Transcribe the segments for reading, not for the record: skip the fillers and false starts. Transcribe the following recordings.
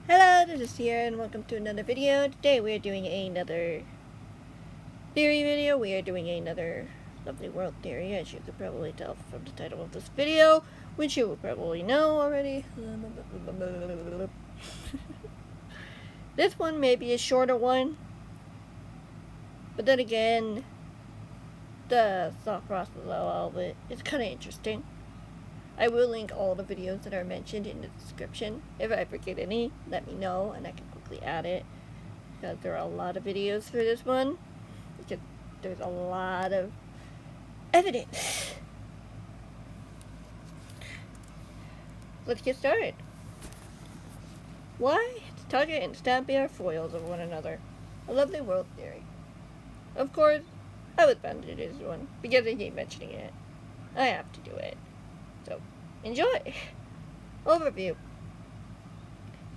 Hello, this is here and welcome to another video. Today we are doing another theory video. We are doing another lovely world theory, as you could probably tell from the title of this video, which you will probably know already. This one may be a shorter one, but then again, the thought process of all of it is kind of interesting. I will link all the videos that are mentioned in the description. If I forget any, let me know and I can quickly add it. Because there are a lot of videos for this one. Because there's a lot of evidence. Let's get started. Why Target and Stampy are foils of one another? A lovely world theory. Of course, I was bound to do this one because I keep mentioning it. I have to do it. So, enjoy! Overview.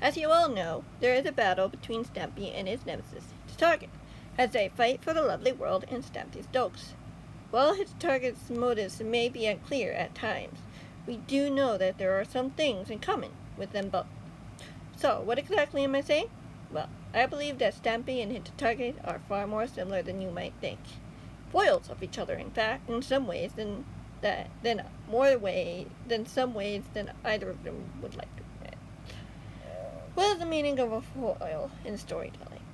As you all know, there is a battle between Stampy and his nemesis, his target, as they fight for the lovely world and Stampy's dogs. While his target's motives may be unclear at times, we do know that there are some things in common with them both. So, what exactly am I saying? Well, I believe that Stampy and his target are far more similar than you might think. Foils of each other, in fact, in some ways than some ways than either of them would like to admit. What is the meaning of a foil in storytelling?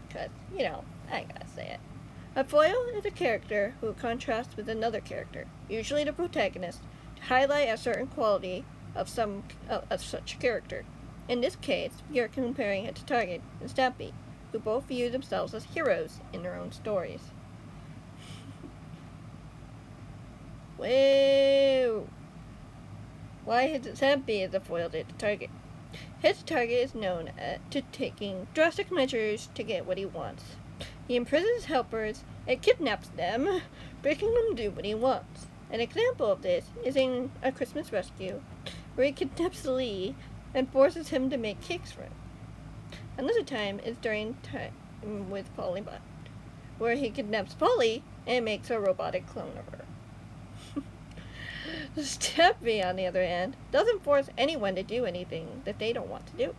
Because, I gotta say it. A foil is a character who contrasts with another character, usually the protagonist, to highlight a certain quality of such character. In this case, we are comparing it to Target and Stampy, who both view themselves as heroes in their own stories. Whoa! Why is Stampy is a foil to Target? His target is known to taking drastic measures to get what he wants. He imprisons helpers and kidnaps them, making them do what he wants. An example of this is in A Christmas Rescue, where he kidnaps Lee and forces him to make cakes for him. Another time is during Time with Pollybot, where he kidnaps Polly and makes a robotic clone of her. Stampy, on the other hand, doesn't force anyone to do anything that they don't want to do.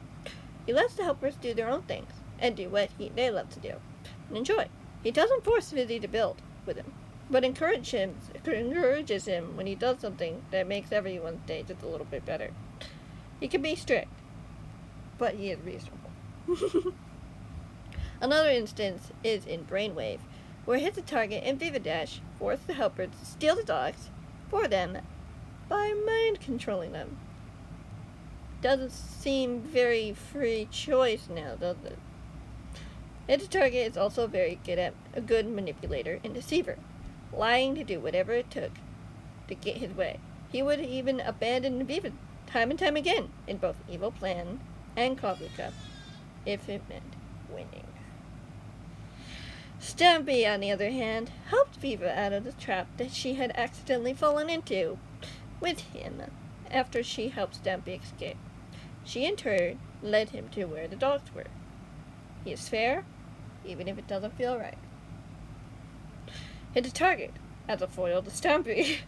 He lets the helpers do their own things and do what they love to do and enjoy. He doesn't force Fizzy to build with him, but encourages him when he does something that makes everyone's day just a little bit better. He can be strict, but he is reasonable. Another instance is in Brainwave, where Hit the Target and Viva Dash force the helpers to steal the dogs for them by mind controlling them. Doesn't seem very free choice now, does it? Hit the Target is also very a good manipulator and deceiver, lying to do whatever it took to get his way. He would even abandon Viva time and time again in both Evil Plan and Coffee Cup if it meant winning. Stampy, on the other hand, helped Viva out of the trap that she had accidentally fallen into with him after she helped Stampy escape. She, in turn, led him to where the dogs were. He is fair, even if it doesn't feel right. Hit the Target as a foil to Stampy.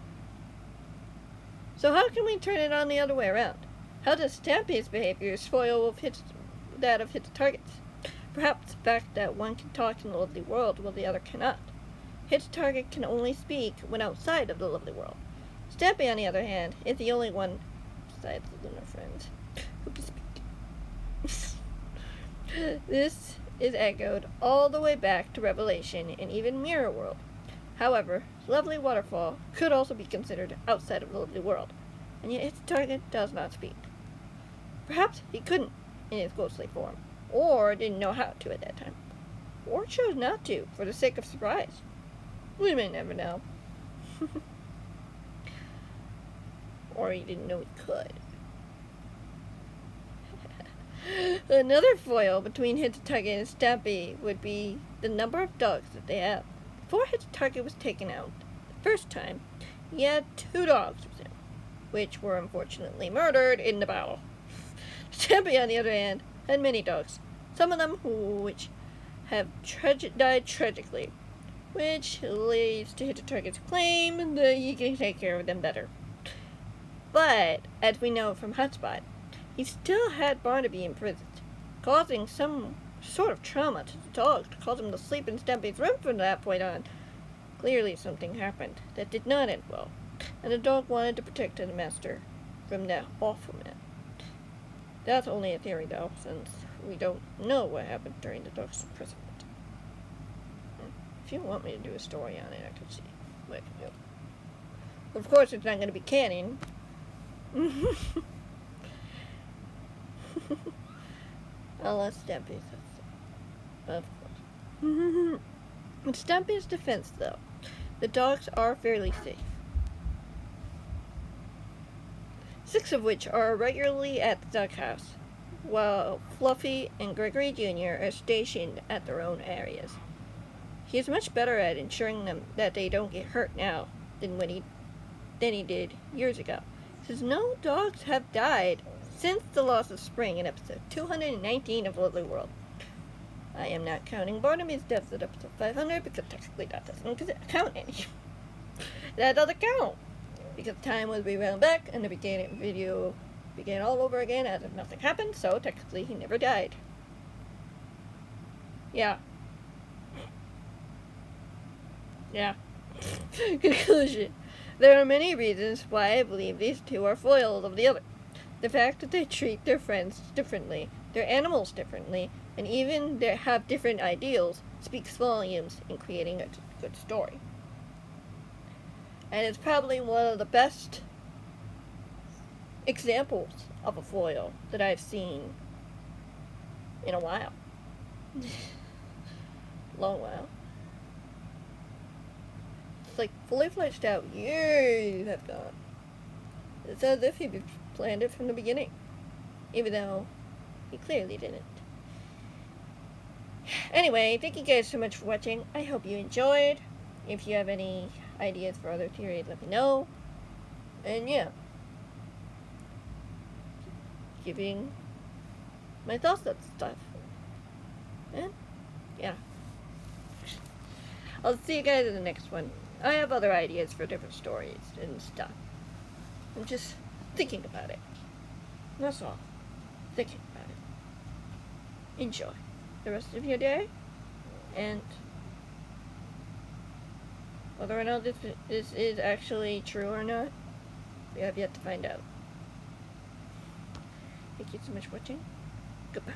So how can we turn it on the other way around? How does Stampy's behavior foil that of Hit the Target's? Perhaps the fact that one can talk in the lovely world while the other cannot. Hit the Target can only speak when outside of the lovely world. Stampy, on the other hand, is the only one, besides the Lunar friends, who can speak. This is echoed all the way back to Revelation and even Mirror World. However, Lovely Waterfall could also be considered outside of the lovely world, and yet its target does not speak. Perhaps he couldn't in his ghostly form, or didn't know how to at that time, or chose not to for the sake of surprise. We may never know. Or he didn't know he could. Another foil between Hit the Target and Stampy would be the number of dogs that they have. Before Hit the Target was taken out the first time, he had 2 dogs with him, which were unfortunately murdered in the battle. Stampy, on the other hand, had many dogs, some of them which have died tragically, which leads to Hit the Target's claim that he can take care of them better. But, as we know from Hotspot, he still had Barnaby imprisoned, causing some sort of trauma to the dog to cause him to sleep in Stampy's room from that point on. Clearly something happened that did not end well, and the dog wanted to protect his master from that awful man. That's only a theory, though, since we don't know what happened during the dog's imprisonment. If you want me to do a story on it, I can see what I can do. Of course, it's not going to be canon. Unless Stampy says so. Of course. In Stampy's defense, though, the dogs are fairly safe. 6 of which are regularly at the doghouse, while Fluffy and Gregory Jr. are stationed at their own areas. He is much better at ensuring them that they don't get hurt now than he did years ago, since no dogs have died since the loss of Spring in episode 219 of Lovely World. I am not counting Barnaby's deaths at episode 500 because technically that doesn't count any. That doesn't count because time was rewound back and the video began all over again as if nothing happened, so technically he never died. Yeah. Conclusion. There are many reasons why I believe these two are foils of the other. The fact that they treat their friends differently, their animals differently, and even they have different ideals speaks volumes in creating a good story. And it's probably one of the best examples of a foil that I've seen in a while. Long while. It's like fully fleshed out. Years have gone. It's as if he planned it from the beginning, even though he clearly didn't. Anyway, thank you guys so much for watching. I hope you enjoyed. If you have any ideas for other theories, let me know. And yeah, giving my thoughts on stuff. And yeah, I'll see you guys in the next one. I have other ideas for different stories and stuff. I'm just thinking about it. That's all. Thinking about it. Enjoy the rest of your day. And whether or not this is actually true or not, we have yet to find out. Thank you so much for watching. Goodbye.